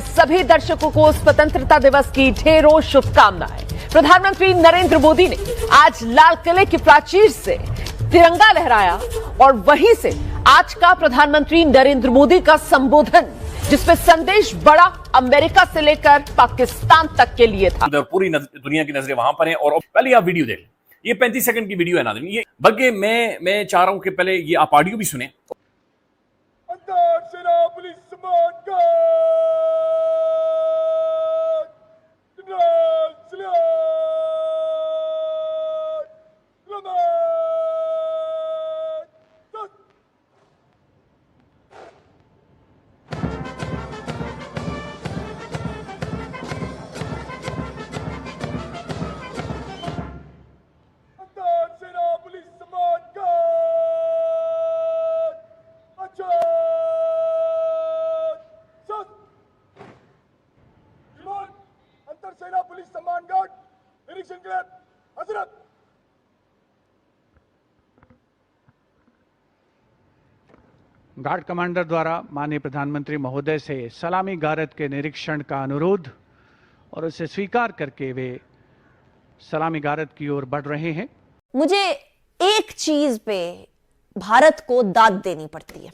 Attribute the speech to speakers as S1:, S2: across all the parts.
S1: सभी दर्शकों को स्वतंत्रता दिवस की ढेरों शुभकामनाएं। प्रधानमंत्री नरेंद्र मोदी ने आज लाल किले की प्राचीर से तिरंगा लहराया और वहीं से आज का प्रधानमंत्री नरेंद्र मोदी का संबोधन, जिसमें संदेश बड़ा अमेरिका से लेकर पाकिस्तान तक के लिए था।
S2: पूरी दुनिया की नजरें वहां पर हैं और पहले आप वीडियो देख लें। ये 35 सेकंड की वीडियो है नाज़रीन। ये बल्कि मैं चाह रहा हूं कि पहले ये आप ऑडियो भी सुने।
S3: सेना पुलिस सम्मान गार्ड निरीक्षण के लिए हजरत।
S4: गार्ड कमांडर द्वारा माननीय प्रधानमंत्री महोदय से सलामी गारद के निरीक्षण का अनुरोध और उसे स्वीकार करके वे सलामी गारद की ओर बढ़ रहे हैं।
S5: मुझे एक चीज पे भारत को दाद देनी पड़ती है,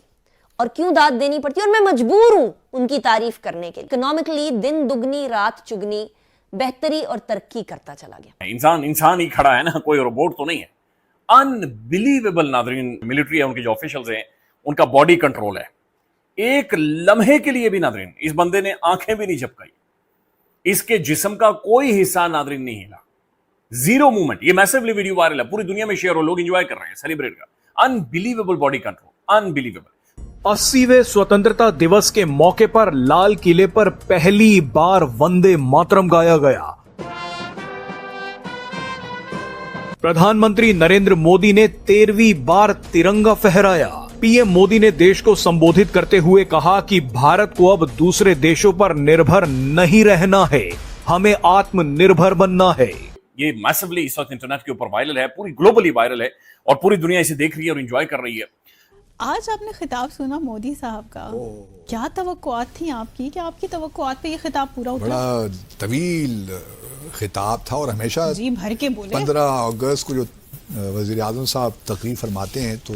S5: और क्यों दाद देनी पड़ती है, और मैं मजबूर हूं उनकी तारीफ करने के लिए। इकोनॉमिकली दिन दुगनी रात चुगनी बेहतरी और तरक्की करता चला गया।
S2: इंसान ही खड़ा है ना, कोई रोबोट तो नहीं है। अनबिलीवेबल नाज़रीन, मिलिट्री है, उनके जो ऑफिशियल्स हैं, उनका बॉडी कंट्रोल है। एक लम्हे के लिए भी नाज़रीन इस बंदे ने आंखें भी नहीं झपकाई, इसके जिस्म का कोई हिस्सा नाज़रीन नहीं हिला, जीरो मूवमेंट। ये मैसिवली वीडियो वायरल है, पूरी दुनिया में शेयर हो, लोग एंजॉय कर रहे हैं, सेलिब्रेट कर। Unbelievable body control, unbelievable.
S6: 80वें स्वतंत्रता दिवस के मौके पर लाल किले पर पहली बार वंदे मातरम गाया गया। प्रधानमंत्री नरेंद्र मोदी ने 13वीं बार तिरंगा फहराया। पीएम मोदी ने देश को संबोधित करते हुए कहा कि भारत को अब दूसरे देशों पर निर्भर नहीं रहना है, हमें आत्मनिर्भर बनना है।
S2: ये मैसिवली इस वक्त इंटरनेट के ऊपर वायरल है, पूरी ग्लोबली वायरल है और पूरी दुनिया इसे देख रही है और एंजॉय कर रही है।
S7: आज आपने खिताब सुना मोदी साहब का, क्या तवक्कुआत थी आपकी? क्या आपकी तवक्कुआत पे ये खिताब पूरा उतरा?
S8: बड़ा तवील खिताब था और हमेशा
S7: जी भर के बोले।
S8: 15 अगस्त को जो वज़ीर आज़म साहब तकरीर फरमाते हैं तो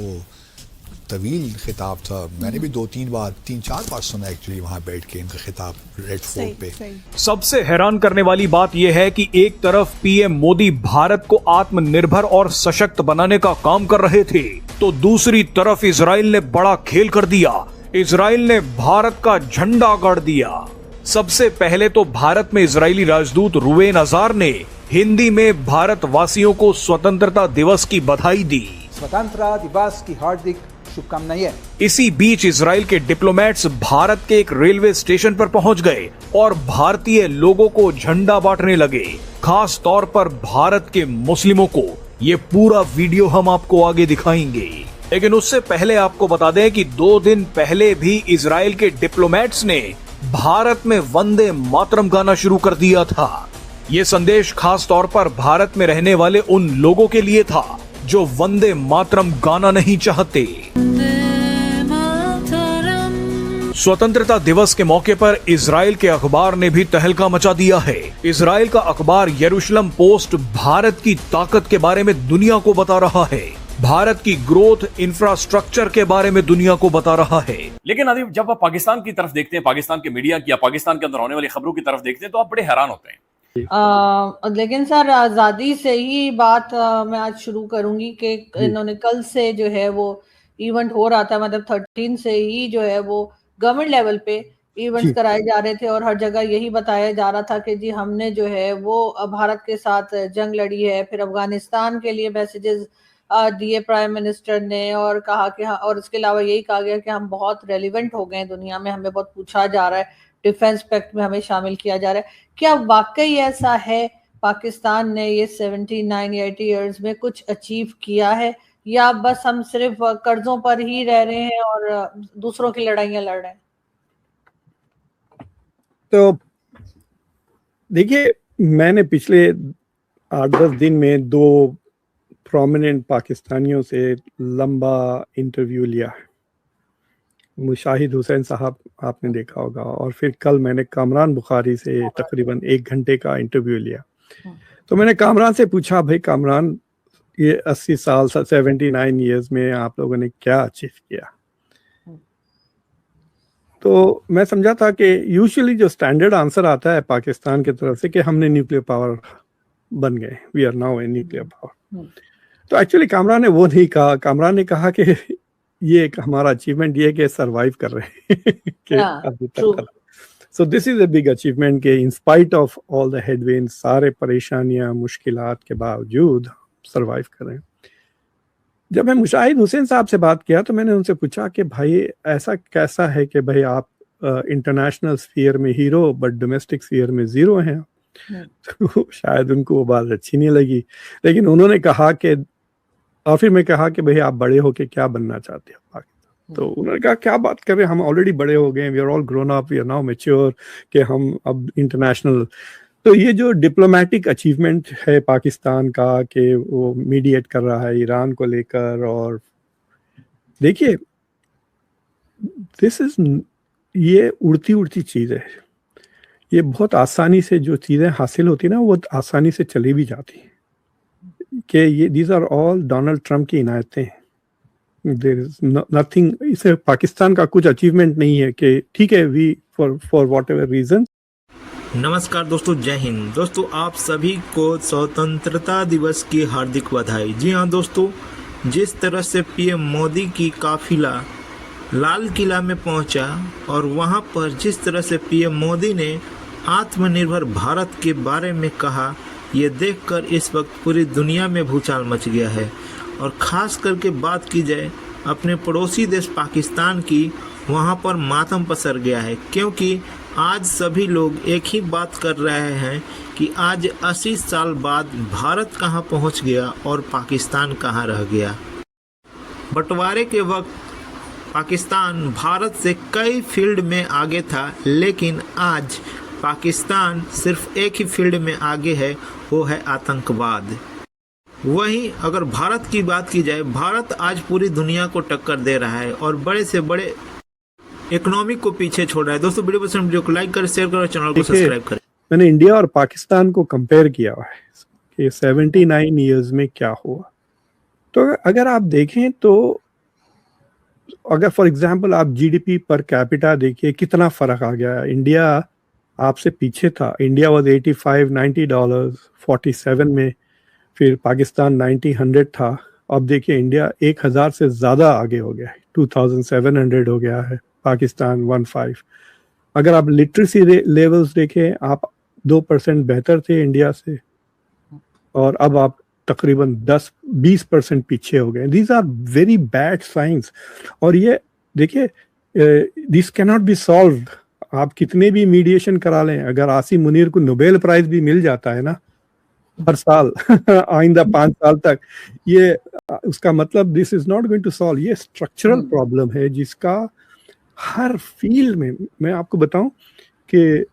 S8: तवील खिताब था। मैंने भी 2-3 बार 3-4 बार सुना एक्चुअली वहां बैठ के इनका खिताब रेड फोर्ट पे।
S6: सबसे हैरान करने वाली बात यह है कि एक तरफ पीएम मोदी भारत को आत्मनिर्भर और सशक्त बनाने का काम कर रहे थे, तो दूसरी तरफ इजराइल ने बड़ा खेल कर दिया। इजराइल ने भारत का झंडा गाड़ दिया। सबसे पहले तो भारत में इजरायली राजदूत रुवेन अजार ने हिंदी में भारतवासियों को स्वतंत्रता दिवस की बधाई दी।
S9: स्वतंत्रता दिवस की हार्दिक शुभकामनाएं।
S6: इसी बीच इजराइल के डिप्लोमेट्स भारत के एक रेलवे स्टेशन पर पहुंच गए और भारतीय लोगों को झंडा बांटने लगे, खास तौर पर भारत के मुस्लिमों को। ये पूरा वीडियो हम आपको आगे दिखाएंगे, लेकिन उससे पहले आपको बता दें कि 2 दिन पहले भी इजराइल के डिप्लोमेट्स ने भारत में वंदे मातरम गाना शुरू कर दिया था। ये संदेश खास तौर पर भारत में रहने वाले उन लोगों के लिए था जो वंदे मातरम गाना नहीं चाहते। स्वतंत्रता दिवस के मौके पर इजराइल के अखबार ने भी तहलका मचा दिया है। इजराइल का अखबार यरूशलेम पोस्ट भारत की ताकत के बारे में दुनिया को बता रहा है, भारत की ग्रोथ इंफ्रास्ट्रक्चर के बारे में दुनिया को बता रहा है।
S2: लेकिन अभी जब आप पाकिस्तान की तरफ देखते हैं, पाकिस्तान के मीडिया की या पाकिस्तान के अंदर होने वाली खबरों की तरफ देखते हैं, तो आप बड़े हैरान होते हैं।
S10: लेकिन सर आज़ादी से ही बात मैं आज शुरू करूंगी कि इन्होंने कल से जो है वो इवेंट हो रहा था, मतलब 13 से ही जो है वो गवर्नमेंट लेवल पे इवेंट्स कराए जा रहे थे और हर जगह यही बताया जा रहा था कि जी हमने जो है वो भारत के साथ जंग लड़ी है। फिर अफगानिस्तान के लिए मैसेजेस दिए प्राइम मिनिस्टर ने और कहा कि और इसके अलावा यही कहा गया कि हम बहुत रेलिवेंट हो गए दुनिया में, हमें बहुत पूछा जा रहा है, डिफेंस पैक्ट में हमें शामिल किया जा रहा है। क्या वाकई ऐसा है पाकिस्तान ने ये 79 या 80 ईयर्स में कुछ अचीव किया है, या बस हम सिर्फ कर्जों पर ही रह रहे हैं और दूसरों की लड़ाइयां लड़ रहे हैं?
S11: तो देखिए, मैंने पिछले 8-10 दिन में 2 प्रोमिनेंट पाकिस्तानियों से लंबा इंटरव्यू लिया है मुशाहिद हुसैन साहब आपने देखा होगा, और फिर कल मैंने कामरान बुखारी से तकरीबन 1 घंटे का इंटरव्यू लिया। तो मैंने कामरान से पूछा, भाई कामरान, ये 80 साल 79 ईयर्स में आप लोगों ने क्या अचीव किया? तो मैं समझा था कि यूजुअली जो स्टैंडर्ड आंसर आता है पाकिस्तान की तरफ से कि हमने न्यूक्लियर पावर बन गए, we are now a nuclear power. तो एक्चुअली कामरान ने वो नहीं कहा। कामरान ने कहा कि ये एक हमारा अचीवमेंट ये कि सरवाइव कर रहे हैं कि अभी तक। So this is a big achievement कि in spite of all the headwind, सारे परेशानियां मुश्किलात के बावजूद सरवाइव कर रहे हैं। जब मैं मुशाहिद हुसैन साहब से बात किया तो मैंने उनसे पूछा कि भाई ऐसा कैसा है कि भाई आप इंटरनेशनल स्फीयर में हीरो बट डोमेस्टिक स्फीयर में जीरो हैं। तो शायद उनको वो बात अच्छी नहीं लगी, लेकिन उन्होंने कहा कि, और फिर मैं कहा कि भाई आप बड़े होके क्या बनना चाहते हो पाकिस्तान? तो उन्होंने कहा क्या बात कर रहे हैं, हम ऑलरेडी बड़े हो गए, we are all grown up, we are now mature, कि हम अब इंटरनेशनल। तो ये जो डिप्लोमेटिक अचीवमेंट है पाकिस्तान का कि वो मीडिएट कर रहा है ईरान को लेकर, और देखिए दिस इज, ये उड़ती उड़ती चीज़ है। ये बहुत आसानी से जो चीज़ें हासिल होती ना वो आसानी से चली भी जाती हैं कि ये these are all Donald Trump की इनायतें हैं। देयर इज नथिंग, इसे पाकिस्तान का कुछ अचीवमेंट नहीं है कि ठीक है we for whatever reason.
S12: नमस्कार दोस्तों, जय हिंद। दोस्तों आप सभी को स्वतंत्रता दिवस की हार्दिक बधाई। जी हाँ दोस्तों, जिस तरह से पीएम मोदी की काफिला लाल किला में पहुंचा और वहां पर जिस तरह से पीएम मोदी ने आत्मनिर्भर भारत के बारे में कहा, ये देखकर इस वक्त पूरी दुनिया में भूचाल मच गया है। और ख़ास करके बात की जाए अपने पड़ोसी देश पाकिस्तान की, वहाँ पर मातम पसर गया है, क्योंकि आज सभी लोग एक ही बात कर रहे हैं कि आज 80 साल बाद भारत कहाँ पहुँच गया और पाकिस्तान कहाँ रह गया। बंटवारे के वक्त पाकिस्तान भारत से कई फील्ड में आगे था, लेकिन आज पाकिस्तान सिर्फ एक ही फील्ड में आगे है, वो है आतंकवाद। वहीं अगर भारत की बात की जाए, भारत आज पूरी दुनिया को टक्कर दे रहा है और बड़े से बड़े इकोनॉमी को पीछे छोड़ रहा है। दोस्तों वीडियो पसंद, वीडियो को लाइक करें, शेयर करें, चैनल को सब्सक्राइब करें।
S11: मैंने इंडिया और पाकिस्तान को कंपेयर किया है कि 79 ईयर्स में क्या हुआ। तो अगर आप देखें तो अगर फॉर एग्जांपल आप जीडीपी पर कैपिटा देखिए कितना फर्क आ गया है। इंडिया आपसे पीछे था, इंडिया वाज $85-90 47 में, फिर पाकिस्तान 90-100 था। अब देखिए इंडिया 1000 से ज़्यादा आगे हो गया है, 2700 हो गया है, पाकिस्तान 15। अगर आप लिटरेसी लेवल्स देखें, आप 2% बेहतर थे इंडिया से, और अब आप तकरीबन 10-20% पीछे हो गए। These are very bad science. और ये देखिए दिस कैनॉट बी सॉल्व्ड। आप कितने भी मीडिएशन करा लें, अगर आसिम मुनीर को नोबेल प्राइज भी मिल जाता है ना हर साल आइंदा 5 साल तक, ये उसका मतलब this is not going to solve. ये स्ट्रक्चरल प्रॉब्लम है जिसका हर फील्ड में, मैं आपको बताऊं कि